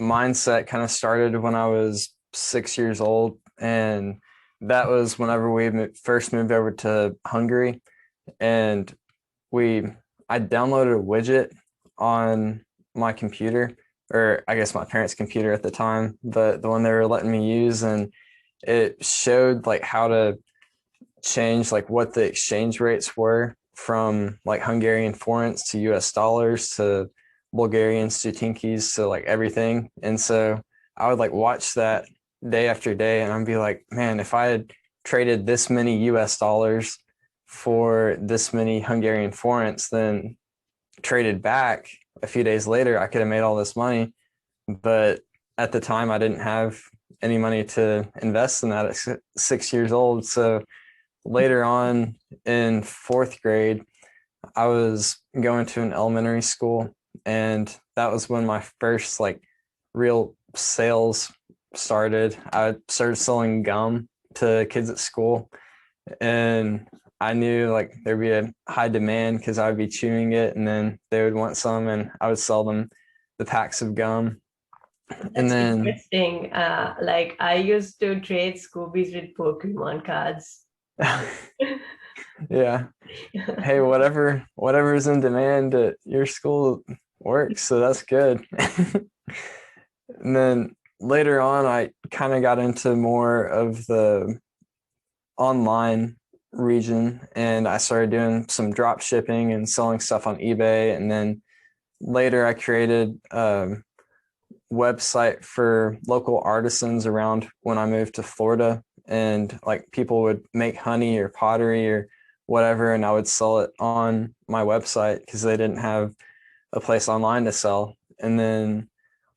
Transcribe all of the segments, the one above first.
mindset kind of started when I was 6 years old. And that was whenever we first moved over to Hungary. And we, I downloaded a widget on my computer, or I guess my parents' computer at the time, but the one they were letting me use. And it showed like how to change like what the exchange rates were from like Hungarian forints to US dollars to Bulgarian zlotys to like everything. And so I would like watch that day after day and I'd be like, man, if I had traded this many US dollars for this many Hungarian forints, then traded back a few days later, I could have made all this money. But at the time, I didn't have any money to invest in that at 6 years old. So later on in fourth grade, I was going to an elementary school, and that was when my first like real sales started. I started selling gum to kids at school, and I knew like there'd be a high demand because I would be chewing it, and then they would want some, and I would sell them the packs of gum. And That's then, interesting. Like I used to trade Scoobies with Pokemon cards. yeah, hey, whatever is in demand at your school works, so that's good. And then later on, I kind of got into more of the online region, and I started doing some drop shipping and selling stuff on eBay. And then later, I created a website for local artisans around when I moved to Florida. And like people would make honey or pottery or whatever, and I would sell it on my website because they didn't have a place online to sell. And then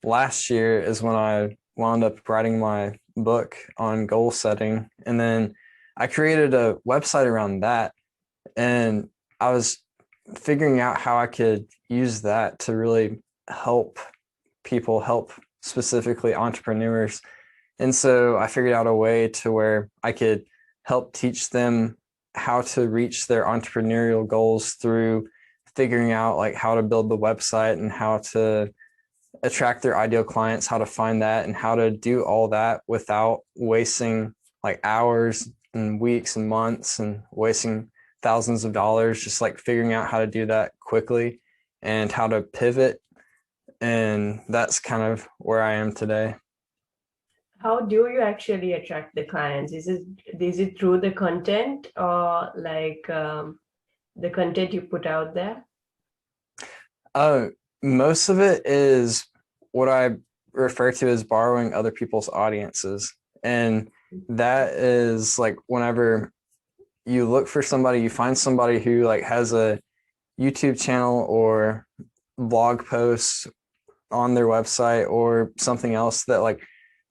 last year is when I wound up writing my book on goal setting. And then I created a website around that. And I was figuring out how I could use that to really help people, help specifically entrepreneurs. And so I figured out a way to where I could help teach them how to reach their entrepreneurial goals through figuring out like how to build the website and how to attract their ideal clients, how to find that, and how to do all that without wasting like hours and weeks and months and wasting thousands of dollars, just like figuring out how to do that quickly and how to pivot. And that's kind of where I am today. How do you actually attract the clients? Is it through the content or like the content you put out there? Uh, Most of it is what I refer to as borrowing other people's audiences. And that is like whenever you look for somebody, you find somebody who like has a YouTube channel or blog posts on their website or something else that like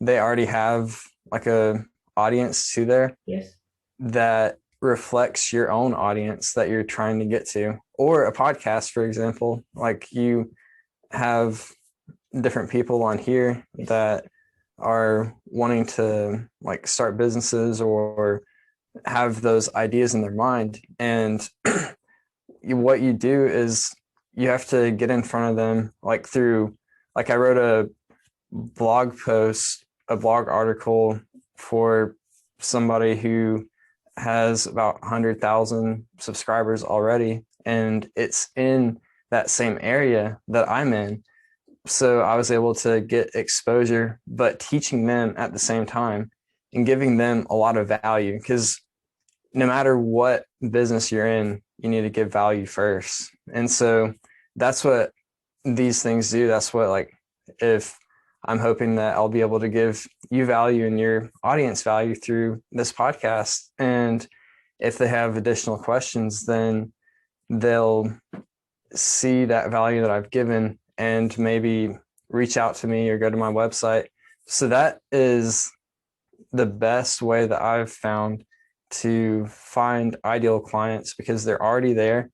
they already have like a audience to there Yes. that reflects your own audience that you're trying to get to, or a podcast, for example. Like you have different people on here Yes. that are wanting to like start businesses or have those ideas in their mind. And what you do is you have to get in front of them like through, like I wrote a blog post, a blog article for somebody who has about 100,000 subscribers already, and it's in that same area that I'm in. So I was able to get exposure, but teaching them at the same time and giving them a lot of value because no matter what business you're in, you need to give value first. And so that's what these things do. That's what, like, if I'm hoping that I'll be able to give you value and your audience value through this podcast. And if they have additional questions, then they'll see that value that I've given and maybe reach out to me or go to my website. So that is the best way that I've found to find ideal clients because they're already there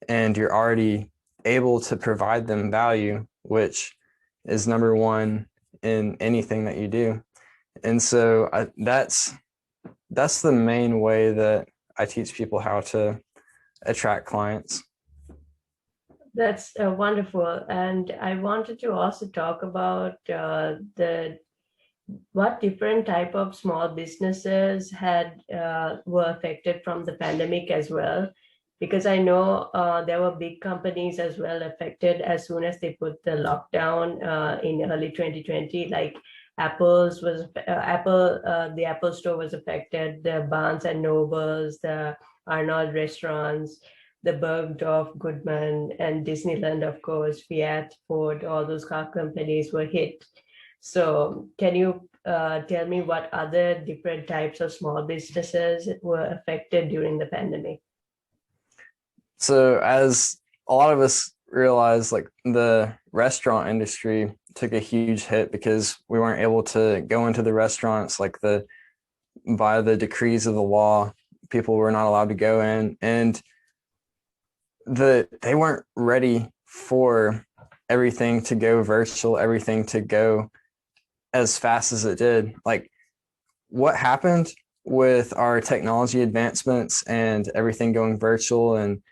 and you're already able to provide them value, which is number one in anything that you do. And so that's the main way that I teach people how to attract clients. That's wonderful. And I wanted to also talk about the what different type of small businesses had were affected from the pandemic as well, because I know there were big companies as well affected as soon as they put the lockdown in early 2020, like the Apple store was affected, the Barnes and Nobles, the Arnold restaurants, the Bergdorf Goodman, and Disneyland, of course, Fiat, Ford, all those car companies were hit. So can you tell me what other different types of small businesses were affected during the pandemic? So as a lot of us realized, like the restaurant industry took a huge hit because we weren't able to go into the restaurants, like by the decrees of the law, people were not allowed to go in, and they weren't ready for everything to go virtual, everything to go as fast as it did. Like what happened with our technology advancements and everything going virtual and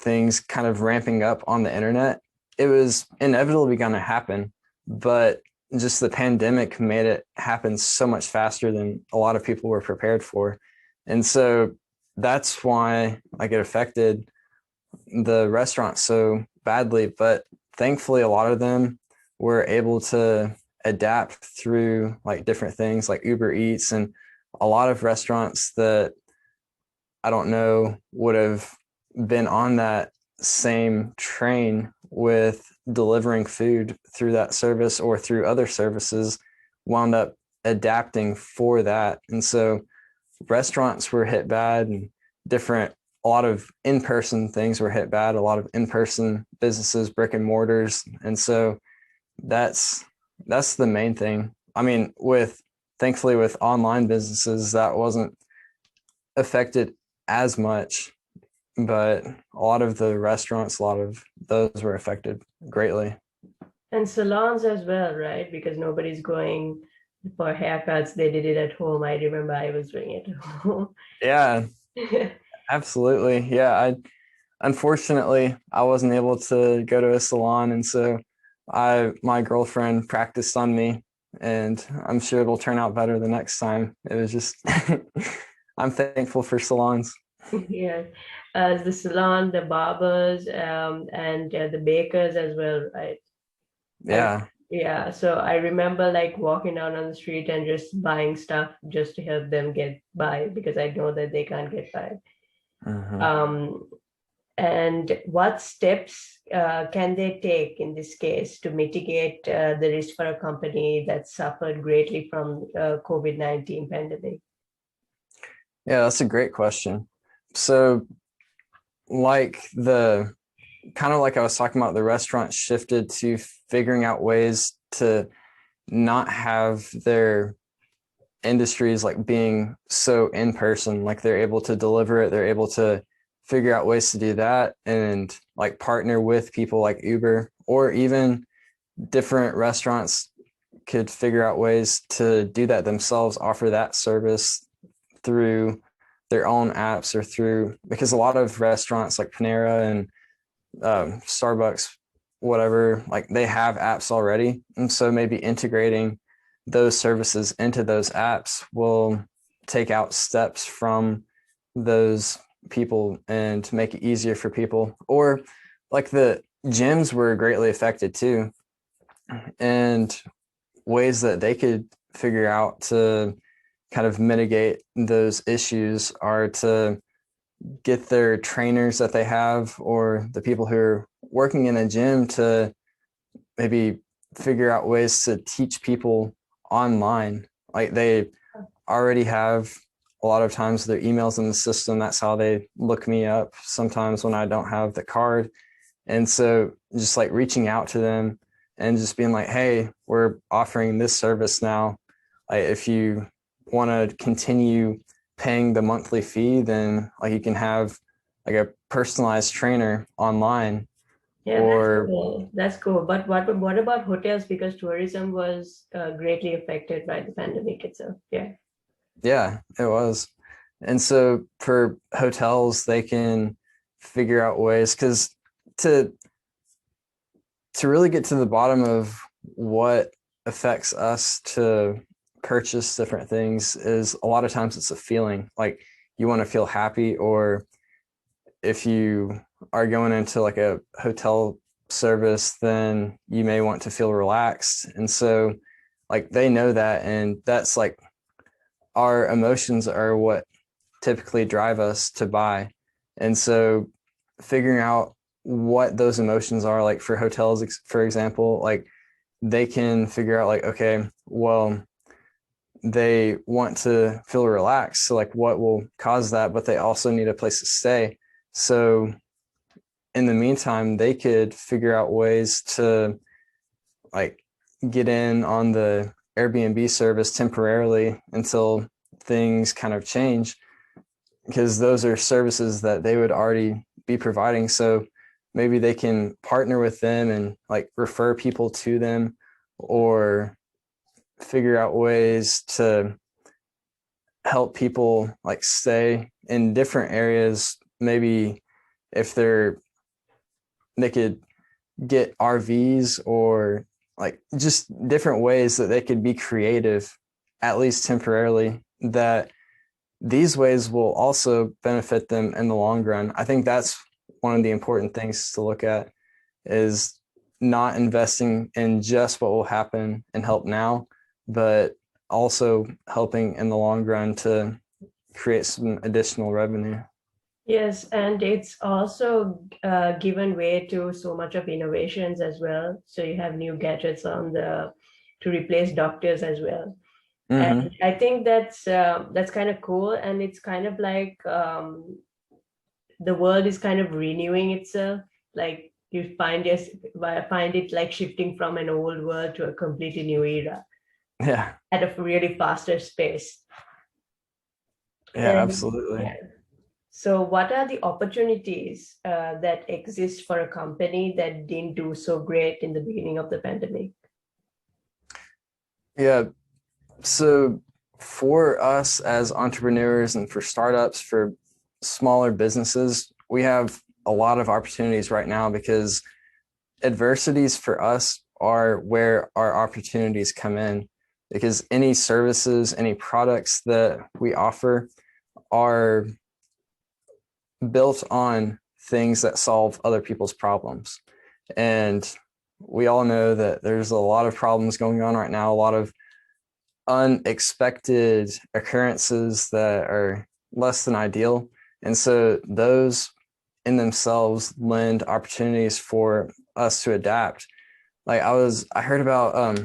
things kind of ramping up on the internet, it was inevitably going to happen, but just the pandemic made it happen so much faster than a lot of people were prepared for. And so that's why I get affected the restaurants so badly. But thankfully, a lot of them were able to adapt through like different things like Uber Eats, and a lot of restaurants that I don't know would have been on that same train with delivering food through that service or through other services wound up adapting for that. And so restaurants were hit bad, and a lot of in-person things were hit bad, a lot of in-person businesses, brick and mortars. And so that's the main thing. I mean, thankfully with online businesses, that wasn't affected as much, but a lot of the restaurants, a lot of those were affected greatly. And salons as well, right? Because nobody's going for haircuts. They did it at home. I remember I was doing it at home. Yeah, absolutely. Yeah, I unfortunately I wasn't able to go to a salon, and so my girlfriend practiced on me, and I'm sure it'll turn out better the next time. It was just I'm thankful for salons. Yeah, the salon, the barbers, and the bakers as well, right? I Yeah. Yeah, so I remember like walking down on the street and just buying stuff just to help them get by because I know that they can't get by. Mhm. Um, and what steps can they take in this case to mitigate the risk for a company that suffered greatly from COVID-19 pandemic? Yeah, that's a great question. So like the kind of like I was talking about, the restaurant shifted to figuring out ways to not have their industries like being so in person. Like they're able to deliver it, they're able to figure out ways to do that and like partner with people like Uber, or even different restaurants could figure out ways to do that themselves, offer that service through their own apps or through, because a lot of restaurants like Panera and Starbucks, whatever, like they have apps already. And so maybe integrating those services into those apps will take out steps from those people and make it easier for people. Or like the gyms were greatly affected too, and ways that they could figure out to kind of mitigate those issues are to get their trainers that they have or the people who are working in a gym to maybe figure out ways to teach people online. Like they already have a lot of times their emails in the system. That's how they look me up sometimes when I don't have the card. And so just like reaching out to them and just being like, hey, we're offering this service now. Like if you want to continue paying the monthly fee, then like you can have like a personalized trainer online. Yeah, that's Or cool. That's cool. But what about hotels? Because tourism was greatly affected by the pandemic itself. Yeah. yeah, it was. And so for hotels, they can figure out ways, because to to really get to the bottom of what affects us to purchase different things is a lot of times it's a feeling. Like you want to feel happy, or if you are going into like a hotel service, then you may want to feel relaxed. And so like they know that, and that's like our emotions are what typically drive us to buy. And so figuring out what those emotions are, like for hotels, for example, like they can figure out like, okay, well, they want to feel relaxed. So like what will cause that, but they also need a place to stay. So in the meantime, they could figure out ways to like get in on the Airbnb service temporarily until things kind of change, because those are services that they would already be providing. So maybe they can partner with them and like refer people to them, or figure out ways to help people like stay in different areas. Maybe if they could get RVs, or like just different ways that they could be creative, at least temporarily, that these ways will also benefit them in the long run. I think that's one of the important things to look at, is not investing in just what will happen and help now, but also helping in the long run to create some additional revenue. Yes, and it's also given way to so much of innovations as well. So you have new gadgets on the to replace doctors as well. Mm-hmm. And I think that's kind of cool, and it's kind of like the world is kind of renewing itself. Like you find it like shifting from an old world to a completely new era Yeah. at a really faster pace. Yeah, And absolutely. yeah. So, what are the opportunities that exist for a company that didn't do so great in the beginning of the pandemic? Yeah. So for us as entrepreneurs and for startups, for smaller businesses, we have a lot of opportunities right now, because adversities for us are where our opportunities come in, because any services, any products that we offer are built on things that solve other people's problems. And we all know that there's a lot of problems going on right now, a lot of unexpected occurrences that are less than ideal. And so those in themselves lend opportunities for us to adapt. Like I heard about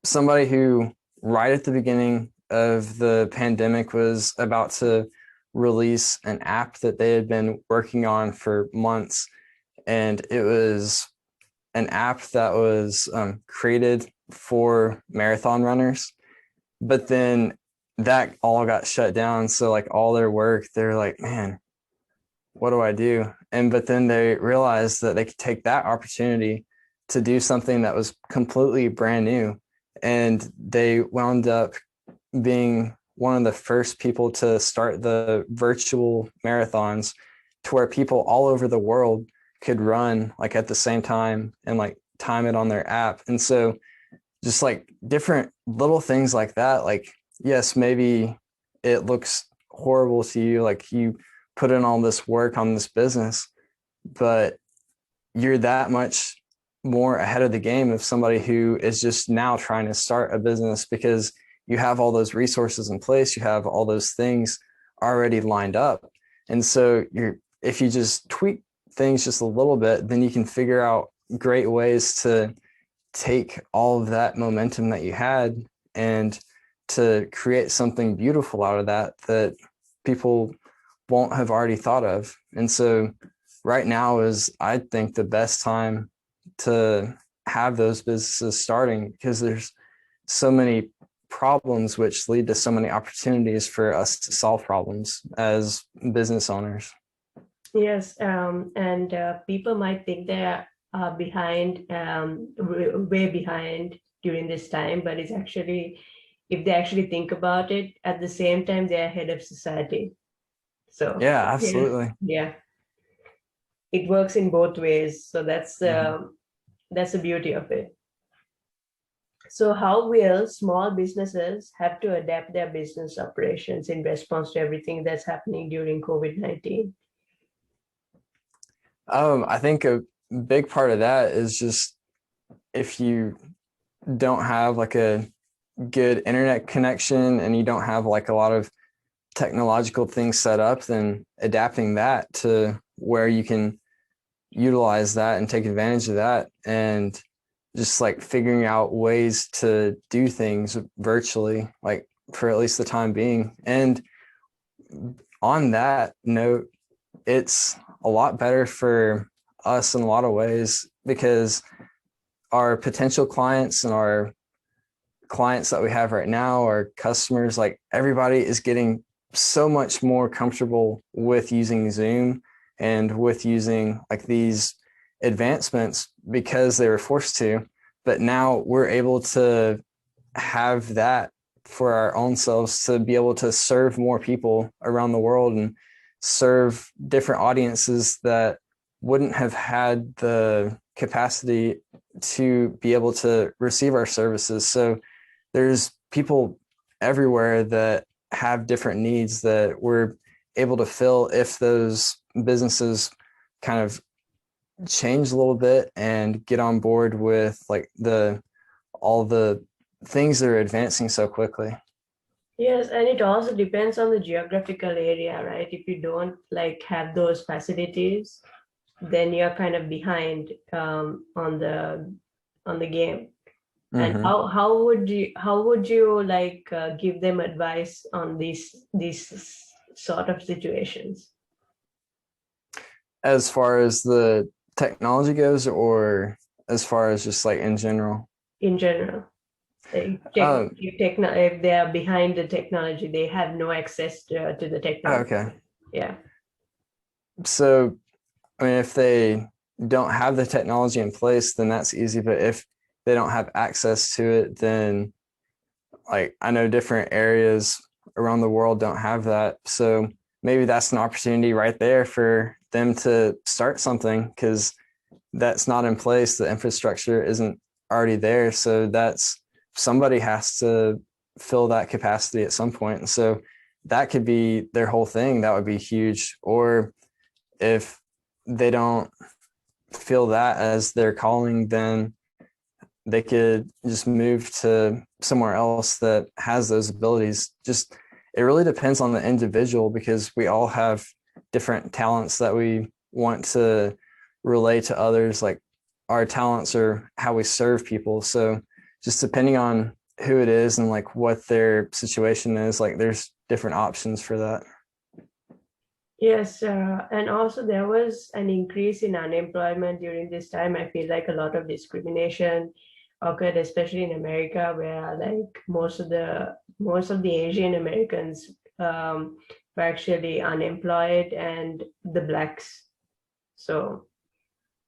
somebody who right at the beginning of the pandemic was about to release an app that they had been working on for months. And it was an app that was created for marathon runners. But then that all got shut down. So like all their work, they're like, man, what do I do? And but then they realized that they could take that opportunity to do something that was completely brand new. And they wound up being one of the first people to start the virtual marathons, to where people all over the world could run like at the same time and like time it on their app. And so just like different little things like that, like, yes, maybe it looks horrible to you, like you put in all this work on this business, but you're that much more ahead of the game of somebody who is just now trying to start a business, because you have all those resources in place, you have all those things already lined up. And so if you just tweak things just a little bit, then you can figure out great ways to take all of that momentum that you had and to create something beautiful out of that that people won't have already thought of. And so right now is, I think, the best time to have those businesses starting, because there's so many problems which lead to so many opportunities for us to solve problems as business owners. Yes, and people might think they're behind, way behind during this time, but it's actually, if they actually think about it, at the same time, they're ahead of society. So, Yeah, yeah, absolutely. yeah, it works in both ways. So that's Mm-hmm. That's the beauty of it. So how will small businesses have to adapt their business operations in response to everything that's happening during COVID-19? I think a big part of that is just if you don't have like a good internet connection and you don't have like a lot of technological things set up, then adapting that to where you can utilize that and take advantage of that, and just like figuring out ways to do things virtually, like for at least the time being. And on that note, it's a lot better for us in a lot of ways because our potential clients and our clients that we have right now, our customers, like everybody is getting so much more comfortable with using Zoom and with using like these advancements because they were forced to. But now we're able to have that for our own selves to be able to serve more people around the world and serve different audiences that wouldn't have had the capacity to be able to receive our services. So there's people everywhere that have different needs that we're able to fill if those businesses kind of change a little bit and get on board with like all the things that are advancing so quickly. Yes, and it also depends on the geographical area, right? If you don't like have those facilities, then you're kind of behind on the game. And Mm-hmm. how would you like give them advice on these sort of situations As far as the technology goes, or as far as just like in general? in general? Um, If they are behind the technology, they have no access to the technology. okay. Yeah. So, I mean, if they don't have the technology in place, then that's easy. But if they don't have access to it, then like I know different areas around the world don't have that. So maybe that's an opportunity right there for them to start something because that's not in place. The infrastructure isn't already there. So that's somebody has to fill that capacity at some point. And so that could be their whole thing. That would be huge. Or if they don't feel that as their calling, then they could just move to somewhere else that has those abilities. Just it really depends on the individual because we all have different talents that we want to relay to others. Like our talents are how we serve people. So just depending on who it is and like what their situation is, like there's different options for that. Yes, and also there was an increase in unemployment during this time. I feel like a lot of discrimination occurred, especially in America, where like most of the Asian Americans were actually unemployed, and the blacks, so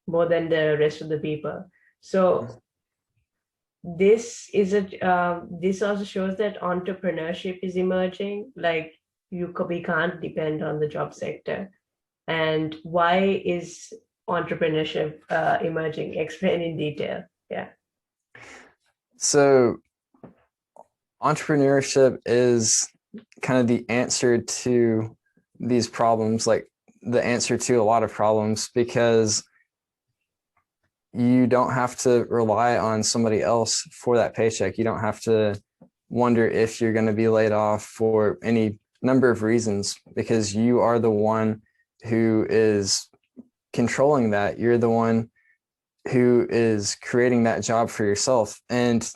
more than the rest of the people. So this also shows that entrepreneurship is emerging. Like we can't depend on the job sector. And why is entrepreneurship emerging? Explain in detail. Yeah. So entrepreneurship is kind of the answer to these problems, like the answer to a lot of problems, because you don't have to rely on somebody else for that paycheck. You don't have to wonder if you're going to be laid off for any number of reasons because you are the one who is controlling that. You're the one who is creating that job for yourself. And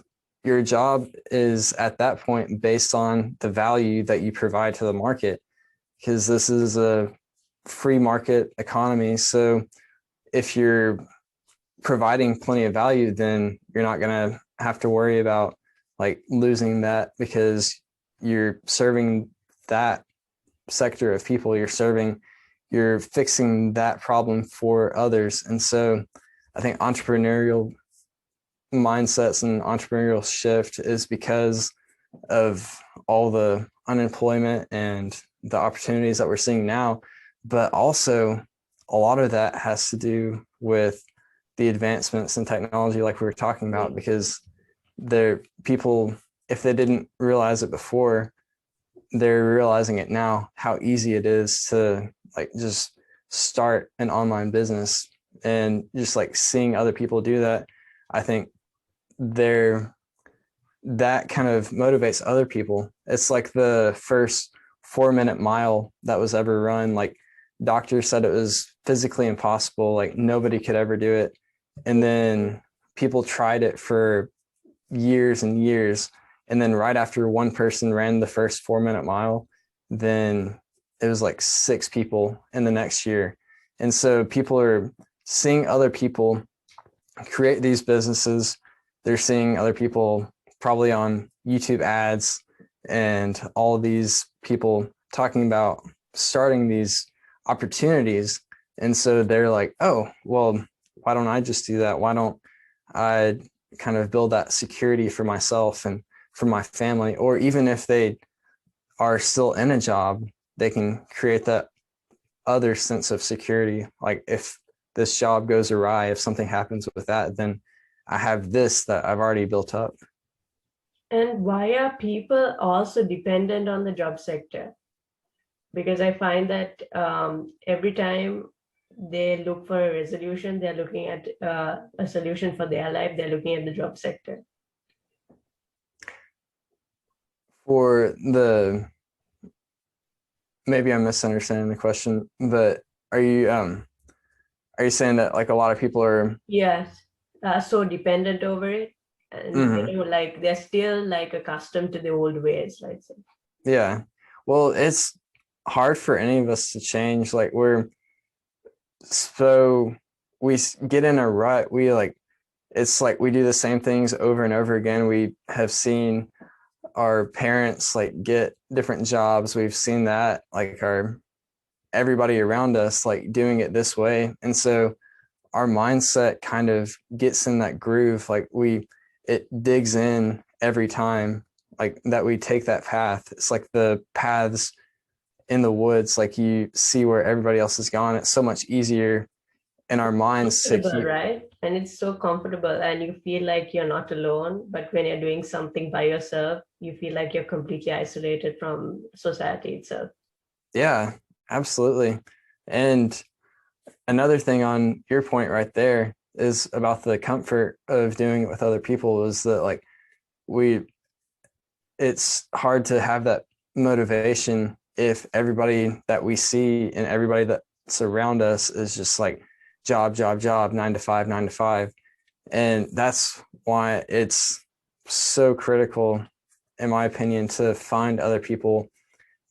your job is at that point based on the value that you provide to the market because this is a free market economy. So if you're providing plenty of value, then you're not going to have to worry about like losing that because you're serving that sector of people. You're fixing that problem for others. And so I think entrepreneurial mindsets and entrepreneurial shift is because of all the unemployment and the opportunities that we're seeing now. But also a lot of that has to do with the advancements in technology like we were talking about, because they're people, if they didn't realize it before, they're realizing it now, how easy it is to like just start an online business. And just like seeing other people do that, I think they're that kind of motivates other people. It's like the first 4-minute mile that was ever run. Like doctors said it was physically impossible, like nobody could ever do it. And then people tried it for years and years. And then right after one person ran the first 4-minute mile, then it was like 6 people in the next year. And so people are seeing other people create these businesses. They're seeing other people probably on YouTube ads and all of these people talking about starting these opportunities. And so they're like, oh, well, why don't I just do that? Why don't I kind of build that security for myself and for my family? Or even if they are still in a job, they can create that other sense of security. Like if this job goes awry, if something happens with that, then I have this that I've already built up. And why are people also dependent on the job sector? Because I find that every time they look for a resolution, they're looking at a solution for their life, they're looking at the job sector. For the, maybe I'm misunderstanding the question, but are you saying that like a lot of people are? Yes, so dependent over it, and Mhm. like they're still like accustomed to the old ways, let's say. Yeah. Well, it's hard for any of us to change. Like we're so we get in a rut. We like it's like we do the same things over and over again. We have seen our parents like get different jobs. We've seen that like our everybody around us like doing it this way. And so our mindset kind of gets in that groove. Like it digs in every time like that we take that path. It's like the paths in the woods, like you see where everybody else has gone. It's so much easier in our minds to Comfortable, keep. right? And it's so comfortable, and you feel like you're not alone. But when you're doing something by yourself, you feel like you're completely isolated from society itself. Yeah, absolutely. And another thing on your point right there is about the comfort of doing it with other people, is that like we it's hard to have that motivation if everybody that we see and everybody that's around us is just like job, job, job, 9 to 5, 9 to 5. And that's why it's so critical, in my opinion, to find other people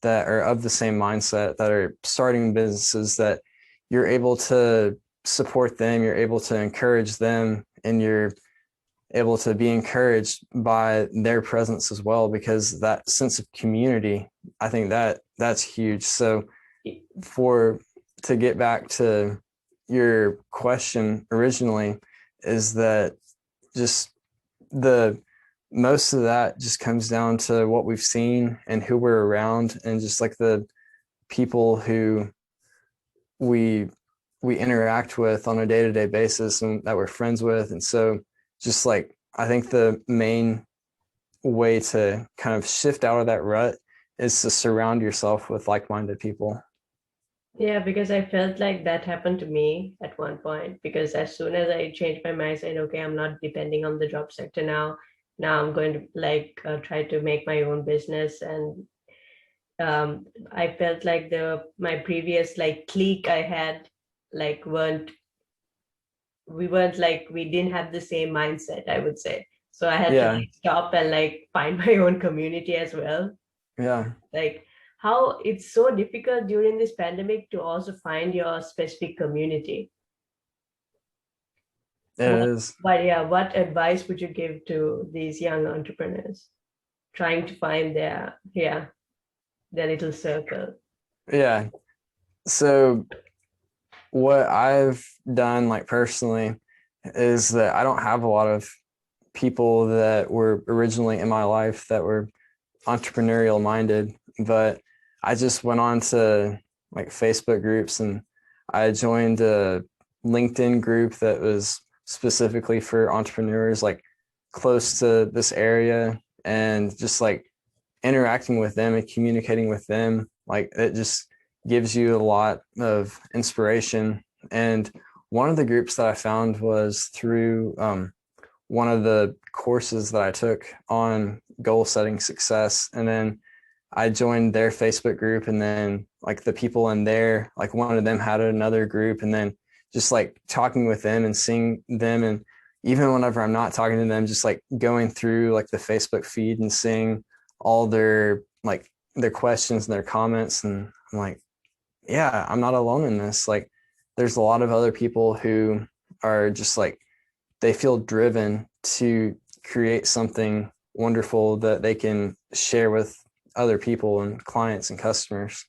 that are of the same mindset, that are starting businesses, that you're able to support them, you're able to encourage them, and you're able to be encouraged by their presence as well, because that sense of community, I think that's huge. So for to get back to your question originally, is that just the most of that just comes down to what we've seen and who we're around, and just like the people who we we interact with on a day-to-day basis and that we're friends with. And so just like I think the main way to kind of shift out of that rut is to surround yourself with like-minded people. Yeah, because I felt like that happened to me at one point. Because as soon as I changed my mind, saying, okay, I'm not depending on the job sector now. Now I'm going to like try to make my own business. And I felt like the my previous like clique I had like weren't like we didn't have the same mindset, I would say. So I had to Yeah, like stop and like find my own community as well. yeah, Like how it's so difficult during this pandemic to also find your specific community. it What, is. but yeah, what advice would you give to these young entrepreneurs trying to find their little circle? Yeah. So what I've done like personally is that I don't have a lot of people that were originally in my life that were entrepreneurial minded, but I just went on to like Facebook groups, and I joined a LinkedIn group that was specifically for entrepreneurs, like close to this area, and just like interacting with them and communicating with them, like it just gives you a lot of inspiration. And one of the groups that I found was through one of the courses that I took on goal setting success. And then I joined their Facebook group, and then like the people in there, like one of them had another group, and then just like talking with them and seeing them. And even whenever I'm not talking to them, just like going through like the Facebook feed and seeing all their questions and their comments. And I'm like, yeah, I'm not alone in this. Like there's a lot of other people who are just like, they feel driven to create something wonderful that they can share with other people and clients and customers.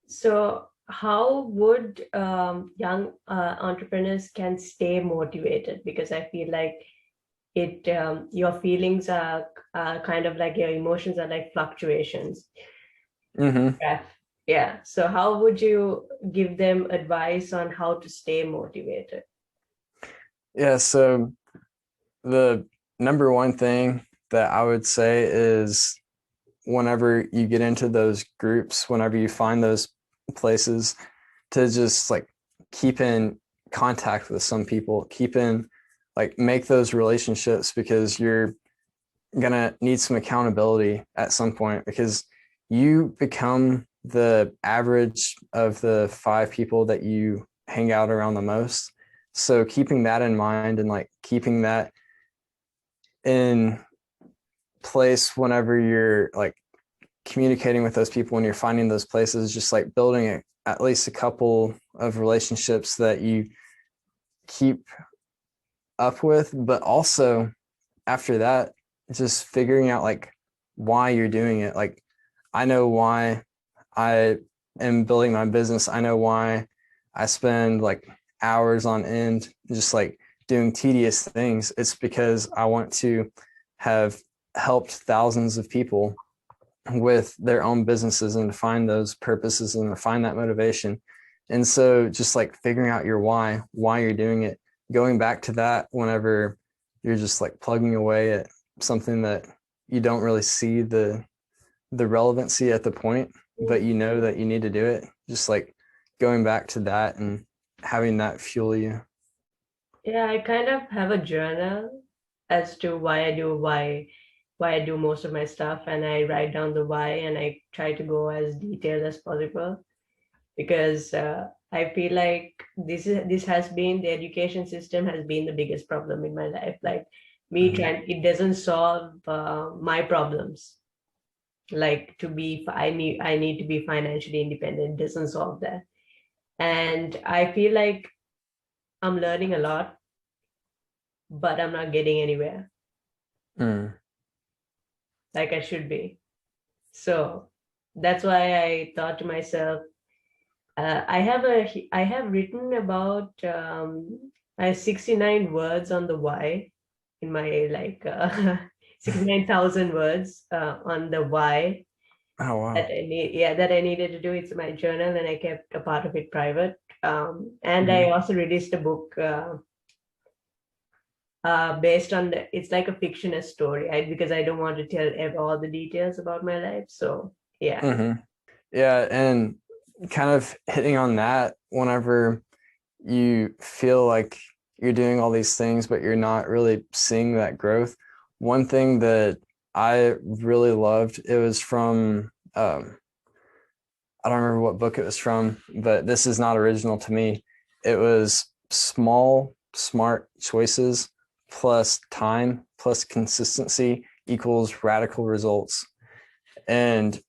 So how would young entrepreneurs can stay motivated? Because I feel like your feelings are kind of like your emotions are like fluctuations. Mm-hmm. Yeah. Yeah. So how would you give them advice on how to stay motivated? Yeah. So the number one thing that I would say is whenever you get into those groups, whenever you find those places, to just like keep in contact with some people, make those relationships, because you're gonna need some accountability at some point, because you become the average of the 5 people that you hang out around the most. So keeping that in mind and like keeping that in place whenever you're like communicating with those people, when you're finding those places, just like building at least a couple of relationships that you keep up with. But also after that, just figuring out like why you're doing it. Like I know why I am building my business. I know why I spend like hours on end just like doing tedious things. It's because I want to have helped thousands of people with their own businesses and to find those purposes and to find that motivation. And so just like figuring out your why you're doing it, going back to that whenever you're just like plugging away at something that you don't really see the relevancy at the point, but you know that you need to do it. Just like going back to that and having that fuel you. Yeah, I kind of have a journal as to why I do most of my stuff, and I write down the why and I try to go as detailed as possible, because I feel like this has been, the education system has been the biggest problem in my life. Like me Mm-hmm. trying, it doesn't solve my problems. Like I need to be financially independent. It doesn't solve that. And I feel like I'm learning a lot, but I'm not getting anywhere Mm. like I should be. So that's why I thought to myself, I have written about I have 69 words on the why in my 69,000 words on the why Oh wow. that I needed to do. It's my journal, and I kept a part of it private. And I Mm-hmm. also released a book based on it's like a fictional story, because I don't want to tell all the details about my life. So yeah. Mm-hmm. Yeah, and kind of hitting on that, whenever you feel like you're doing all these things, but you're not really seeing that growth. One thing that I really loved, it was from, I don't remember what book it was from, but this is not original to me. It was small, smart choices plus time plus consistency equals radical results. And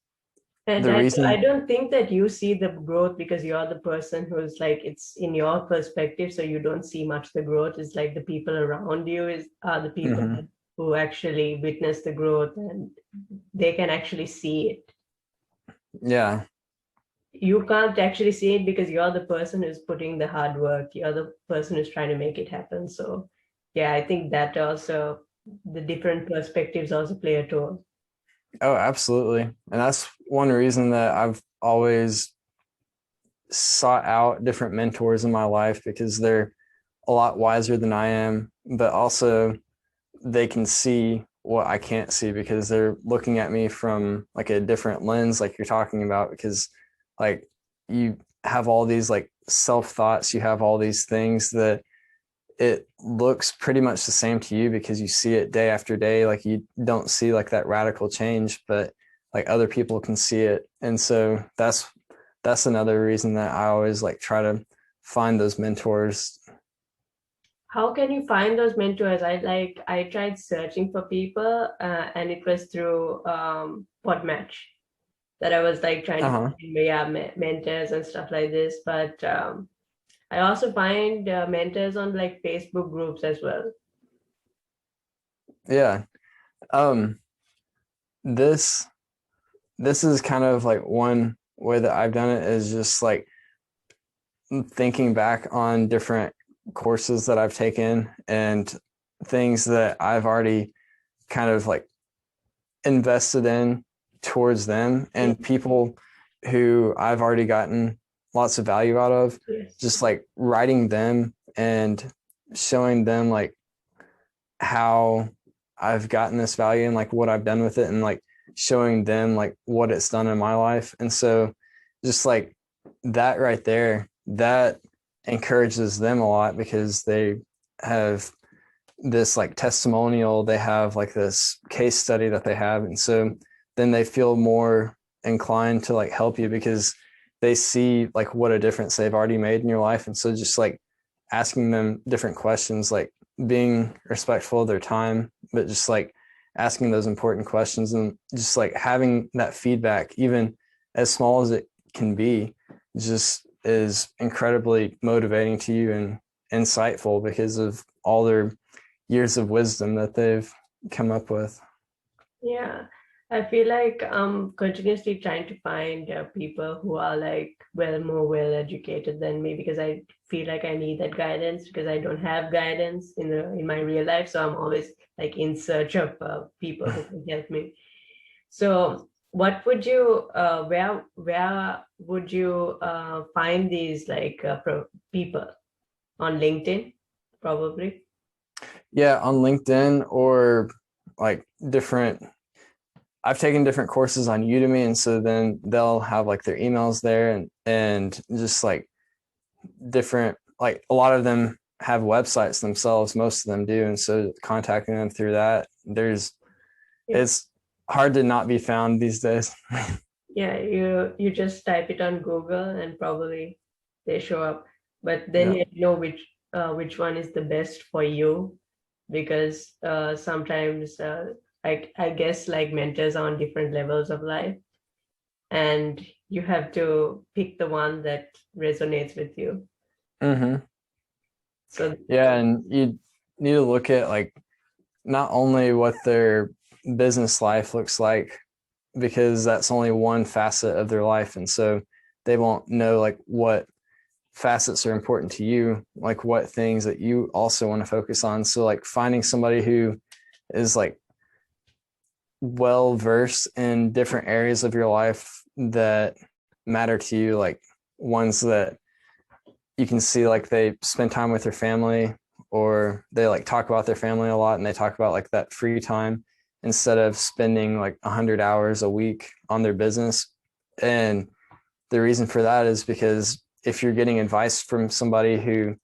And the I reason, don't think that you see the growth because you're the person who's like, it's in your perspective, so you don't see much the growth. It's like the people around you are the people Mhm. who actually witness the growth, and they can actually see it. Yeah. You can't actually see it because you're the person who's putting the hard work. You're the person who's trying to make it happen. So yeah, I think that also, the different perspectives also play a role. Oh, absolutely. And that's one reason that I've always sought out different mentors in my life, because they're a lot wiser than I am, but also they can see what I can't see because they're looking at me from like a different lens, like you're talking about, because like you have all these like self thoughts, you have all these things that it looks pretty much the same to you because you see it day after day. Like you don't see like that radical change, but like other people can see it. And so that's another reason that I always like try to find those mentors. How can you find those mentors? I tried searching for people, and it was through Podmatch that I was like trying to Uh-huh. find yeah, mentors and stuff like this. But I also find mentors on like Facebook groups as well. Yeah. Um this this is kind of like one way that I've done it is just like thinking back on different courses that I've taken and things that I've already kind of like invested in towards them Yeah. and people who I've already gotten lots of value out of, Yes. just like writing them and showing them like how I've gotten this value and like what I've done with it and like showing them like what it's done in my life. And so just like that right there, that encourages them a lot because they have this like testimonial, they have like this case study that they have. And so then they feel more inclined to like help you because they see like what a difference they've already made in your life. And so just like asking them different questions, like being respectful of their time, but just like asking those important questions and just like having that feedback, even as small as it can be, just is incredibly motivating to you and insightful because of all their years of wisdom that they've come up with. Yeah, I feel like I'm continuously trying to find people who are like more well educated than me because I feel like I need that guidance because I don't have guidance in my real life. So I'm always like in search of people who can help me. So what would you where would you find these like people on LinkedIn probably? Yeah, on LinkedIn or like different I've taken different courses on Udemy and so then they'll have like their emails there and just like different like a lot of them have websites themselves, most of them do. And so contacting them through that, there's Yeah. it's hard to not be found these days. Yeah, you just type it on Google and probably they show up. But then Yeah. you know which one is the best for you because sometimes I guess like mentors are on different levels of life and you have to pick the one that resonates with you. Mm-hmm. So Yeah, and you need to look at like not only what their business life looks like because that's only one facet of their life and so they won't know like what facets are important to you, like what things that you also want to focus on. So like finding somebody who is like well versed in different areas of your life that matter to you, like ones that you can see like they spend time with their family or they like talk about their family a lot and they talk about like that free time instead of spending like 100 hours a week on their business. And the reason for that is because if you're getting advice from somebody who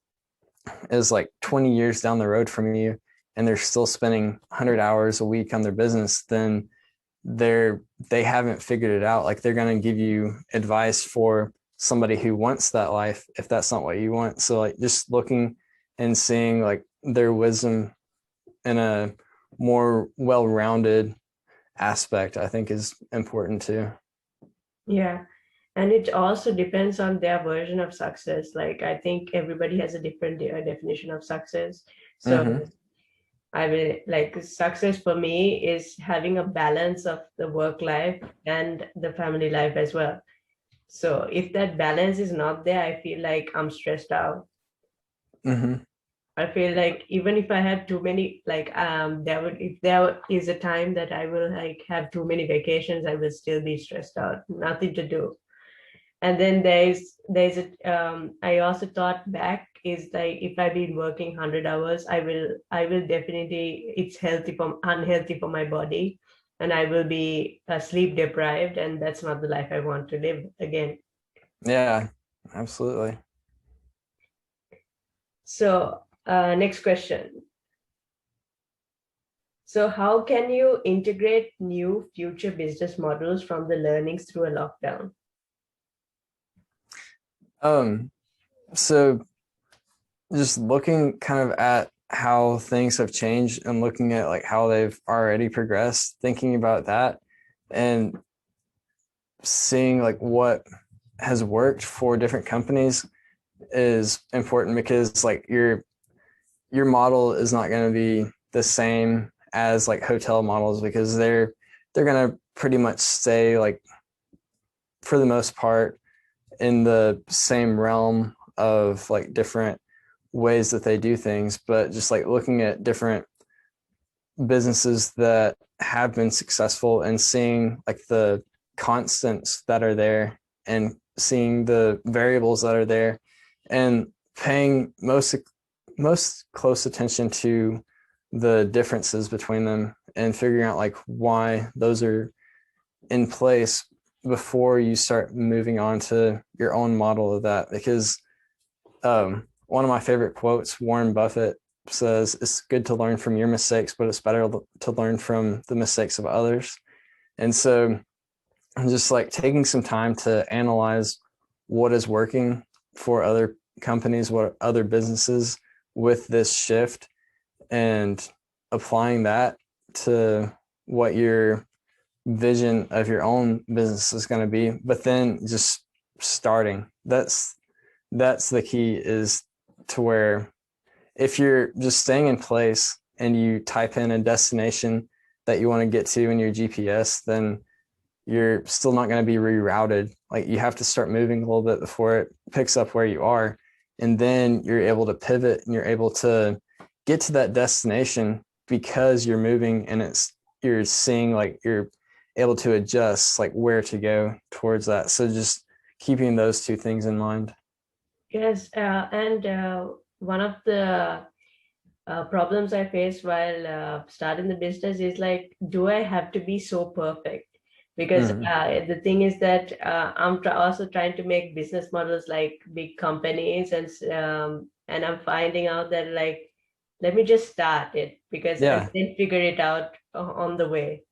is like 20 years down the road from you and they're still spending 100 hours a week on their business, then they haven't figured it out. Like they're going to give you advice for somebody who wants that life if that's not what you want. So like just looking and seeing like their wisdom in a more well-rounded aspect I think is important too. yeah, and it also depends on their version of success. Like I think everybody has a different definition of success. So Mm-hmm. I will like success for me is having a balance of the work life and the family life as well. So if that balance is not there, I feel like I'm stressed out. Mm-hmm. I feel like even if I have too many, like there would if there is a time that I will like have too many vacations, I will still be stressed out, nothing to do. And then I also thought back is like, if I've been working 100 hours, I will definitely, it's unhealthy for my body, and I will be sleep deprived, and that's not the life I want to live again. Yeah, absolutely. So, next question. So, how can you integrate new future business models from the learnings through a lockdown? Um, so just looking kind of at how things have changed and looking at like how they've already progressed, thinking about that and seeing like what has worked for different companies is important, because like your model is not going to be the same as like hotel models, because they're going to pretty much stay like for the most part in the same realm of like different ways that they do things. But just like looking at different businesses that have been successful and seeing like the constants that are there and seeing the variables that are there and paying most close attention to the differences between them and figuring out like why those are in place before you start moving on to your own model of that. Because one of my favorite quotes, Warren Buffett says, it's good to learn from your mistakes, but it's better to learn from the mistakes of others. And so I'm just like taking some time to analyze what is working for other companies, what other businesses with this shift, and applying that to what your vision of your own business is going to be. But then just starting, that's the key, is to where if you're just staying in place and you type in a destination that you want to get to in your GPS, then you're still not going to be rerouted. Like you have to start moving a little bit before it picks up where you are. And then you're able to pivot and you're able to get to that destination because you're moving, and you're seeing like you're able to adjust like where to go towards that. So just keeping those two things in mind. Yes, and one of the problems I face while starting the business is like, do I have to be so perfect? Because Mm-hmm. the thing is that also trying to make business models like big companies, and I'm finding out that like, let me just start it, because and Yeah. then figure it out on the way.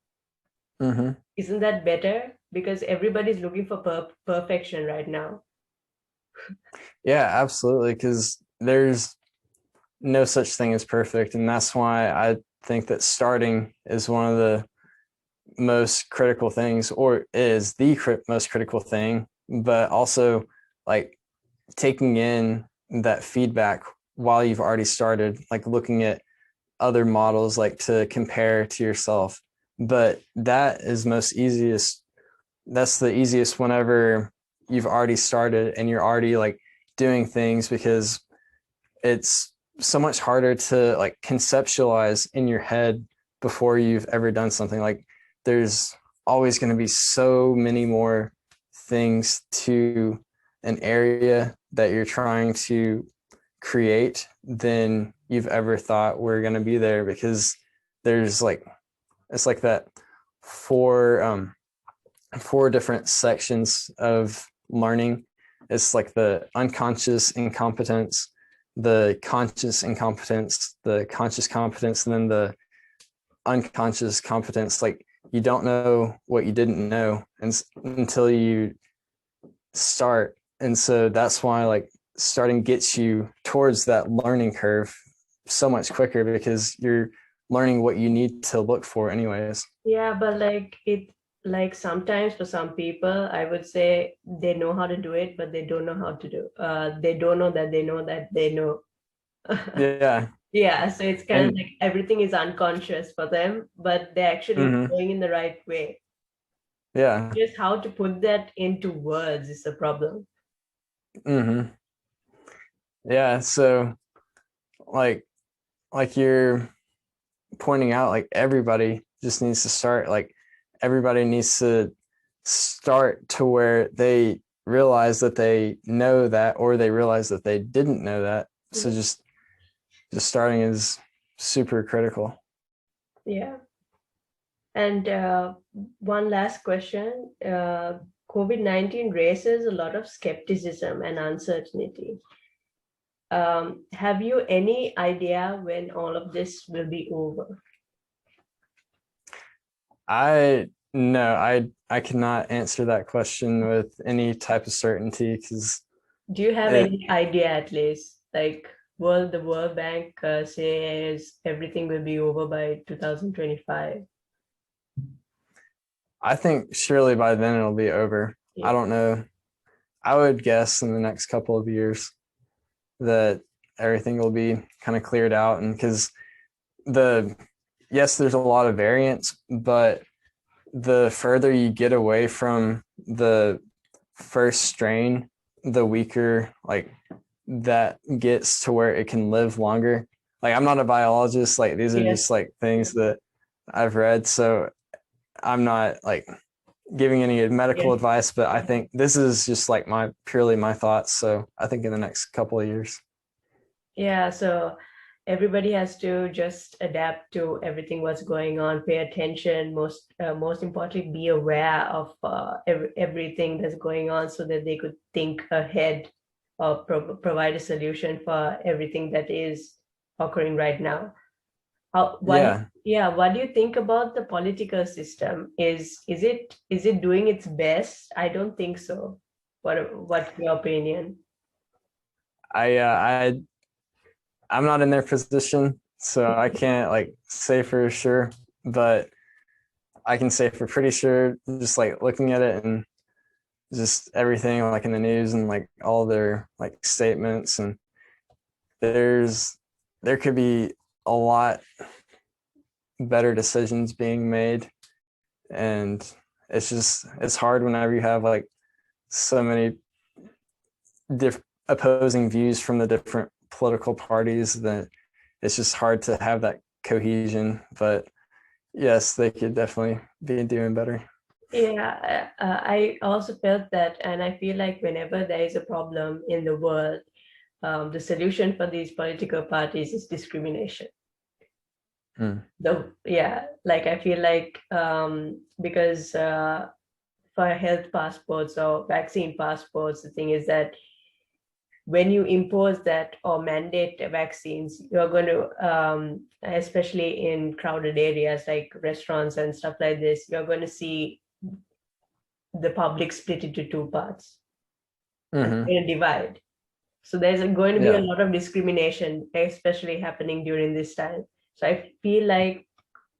Mm-hmm. Isn't that better? Because everybody's looking for perfection right now. Yeah, absolutely. Because there's no such thing as perfect. And that's why I think that starting is one of the most critical things, or is the most critical thing, but also like taking in that feedback while you've already started, like looking at other models like to compare to yourself. But that's the easiest whenever you've already started and you're already like doing things, because it's so much harder to like conceptualize in your head before you've ever done something. Like there's always going to be so many more things to an area that you're trying to create than you've ever thought were going to be there, because there's like it's like that four four different sections of learning. It's like the unconscious incompetence, the conscious incompetence, the conscious competence, and then the unconscious competence. Like you don't know what you didn't know until you start. And so that's why like starting gets you towards that learning curve so much quicker, because you're learning what you need to look for anyways. Yeah, but like sometimes for some people, I would say they know how to do it, but they don't know how to do. They don't know that they know that they know. Yeah. Yeah, so it's kind of And like everything is unconscious for them, but they're actually mm-hmm, going in the right way. yeah. Just how to put that into words is the problem. Mm-hmm. Yeah. So like you're pointing out, like everybody just needs to start, like everybody needs to start to where they realize that they know that, or they realize that they didn't know that, So just starting is super critical. Yeah. And one last question. COVID-19 raises a lot of skepticism and uncertainty. Have you any idea when all of this will be over? I no, I cannot answer that question with any type of certainty because Do you have it. any idea at least? Like, the World Bank says everything will be over by 2025. I think surely by then it'll be over. I Yeah. don't know. I would guess in the next couple of years that everything will be kind of cleared out, and because the yes, there's a lot of variants, but the further you get away from the first strain, the weaker like that gets to where it can live longer. Like I'm not a biologist, like these are Yes. just like things that I've read, so I'm not like giving any medical Yes. advice, but I think this is just like my purely my thoughts. So I think in the next couple of years. Yeah. So everybody has to just adapt to everything what's going on, pay attention, most importantly, be aware of everything that's going on so that they could think ahead or provide a solution for everything that is occurring right now. Yeah, What do you think about the political system? Is it doing its best? I don't think so. What's your opinion? I I'm not in their position, so I can't like say for sure, but I can say for pretty sure, just like looking at it and just everything like in the news and like all their like statements, and there's there could be a lot better decisions being made, and it's hard whenever you have like so many opposing views from the different political parties that it's just hard to have that cohesion. But yes, they could definitely be doing better. Yeah, I also felt that, and I feel like whenever there is a problem in the world, the solution for these political parties is discrimination. Hmm. Like I feel like because for health passports or vaccine passports, the thing is that when you impose that or mandate vaccines, you're going to, especially in crowded areas like restaurants and stuff like this, you're going to see the public split into two parts and Mm-hmm. in a divide. So there's going to be a Yeah. lot of discrimination, especially happening during this time. So I feel like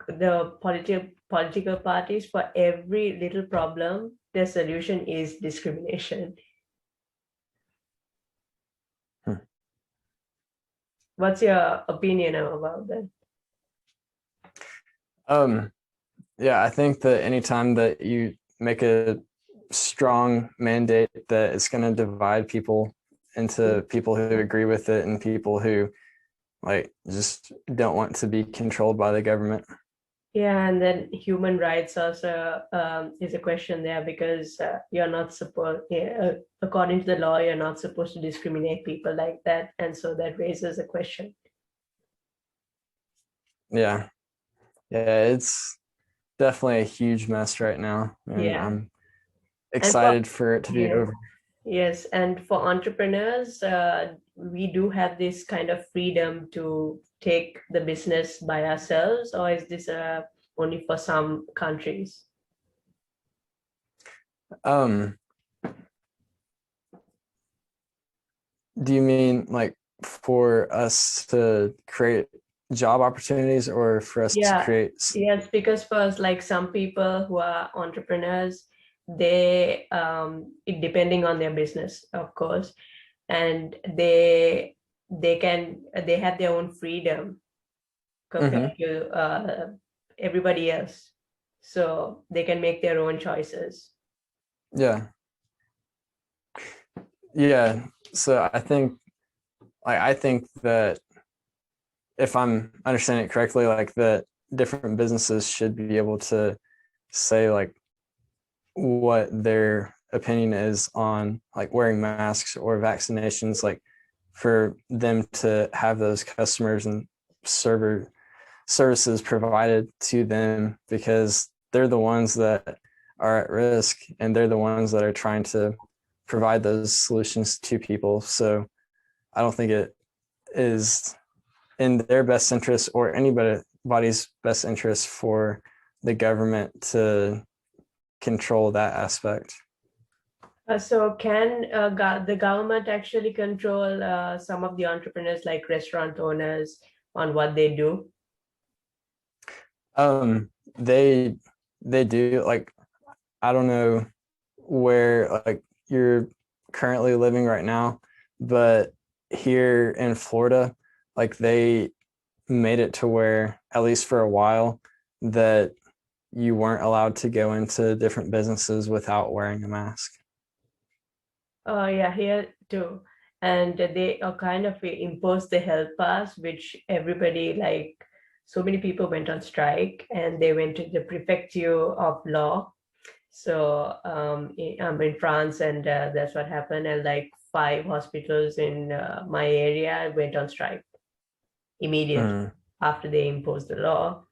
the political parties, for every little problem, their solution is discrimination. Hmm. What's your opinion about that? Um, yeah, I think that anytime that you make a strong mandate that it's going to divide people into people who agree with it and people who like just don't want to be controlled by the government. Yeah, and then human rights also is a question there because you're not supposed, according to the law, you're not supposed to discriminate people like that, and so that raises a question. Yeah. Yeah, it's definitely a huge mess right now, and Yeah, I'm and for excited for it to be yeah, over. yes, and for entrepreneurs, we do have this kind of freedom to take the business by ourselves, or is this only for some countries? Um, do you mean like for us to create job opportunities or for us to Yeah, create? yes, because for like some people who are entrepreneurs, they it depending on their business, of course, and they have their own freedom Mm-hmm. compared to everybody else, so they can make their own choices. Yeah. Yeah. So I think that if I'm understanding it correctly, like that different businesses should be able to say like what their opinion is on like wearing masks or vaccinations, like for them to have those customers and services provided to them, because they're the ones that are at risk and they're the ones that are trying to provide those solutions to people. So I don't think it is in their best interest or anybody's best interest for the government to control that aspect. So can the government actually control some of the entrepreneurs, like restaurant owners, on what they do? They do. Like, I don't know where like you're currently living right now, but here in Florida, like they made it to where, at least for a while, that you weren't allowed to go into different businesses without wearing a mask. Yeah, here too. And they kind of imposed the health pass, which everybody, like so many people went on strike, and they went to the prefecture of law. So I'm in France, and that's what happened. And like 5 hospitals in my area went on strike immediately Mm, after they imposed the law,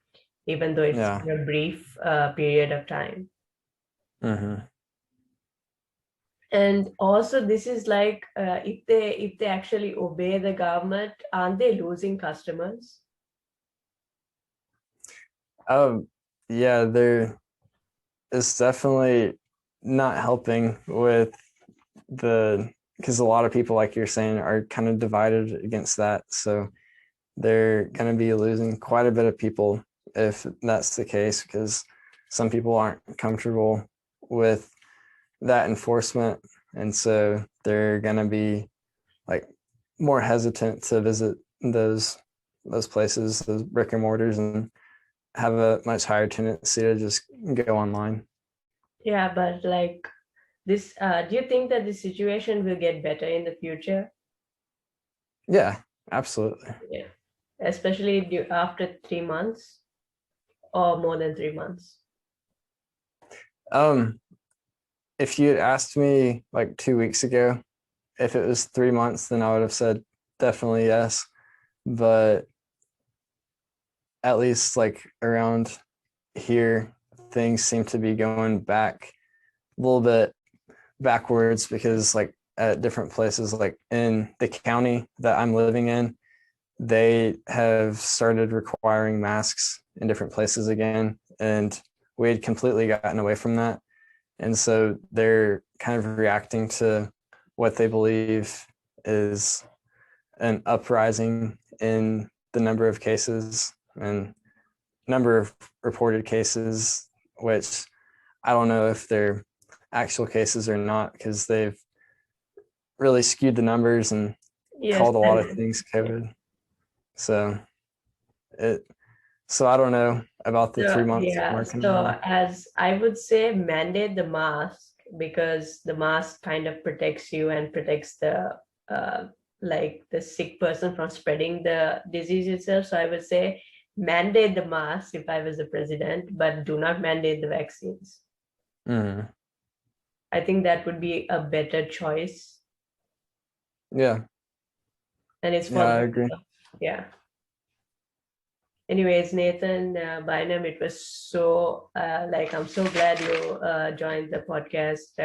even though it's yeah. a brief period of time. Hmm. And also, this is like if they actually obey the government, aren't they losing customers? Um, yeah, there is definitely not helping with because a lot of people, like you're saying, are kind of divided against that. So they're going to be losing quite a bit of people if that's the case, because some people aren't comfortable with that enforcement. And so they're going to be like more hesitant to visit those places, those brick and mortars, and have a much higher tendency to just go online. Yeah, but like this, do you think that the situation will get better in the future? Yeah, absolutely. Yeah, especially after 3 months or more than 3 months. Um, if you had asked me like 2 weeks ago, if it was 3 months, then I would have said definitely yes. But at least like around here, things seem to be going back a little bit backwards, because like at different places, like in the county that I'm living in, they have started requiring masks in different places again. And we had completely gotten away from that. And so they're kind of reacting to what they believe is an uprising in the number of cases and number of reported cases, which I don't know if they're actual cases or not, because they've really skewed the numbers and Yes, called a lot of and things COVID. So it so I don't know about the so 3 month yeah, mark so anymore. as I would say, mandate the mask, because the mask kind of protects you and protects the uh, like the sick person from spreading the disease itself. So I would say mandate the mask if I was the president, but do not mandate the vaccines. Mm. I think that would be a better choice, Yeah, and it's yeah, for I the agree. yeah. Anyways, Nathan, Bynum, it was so like I'm so glad you joined the podcast.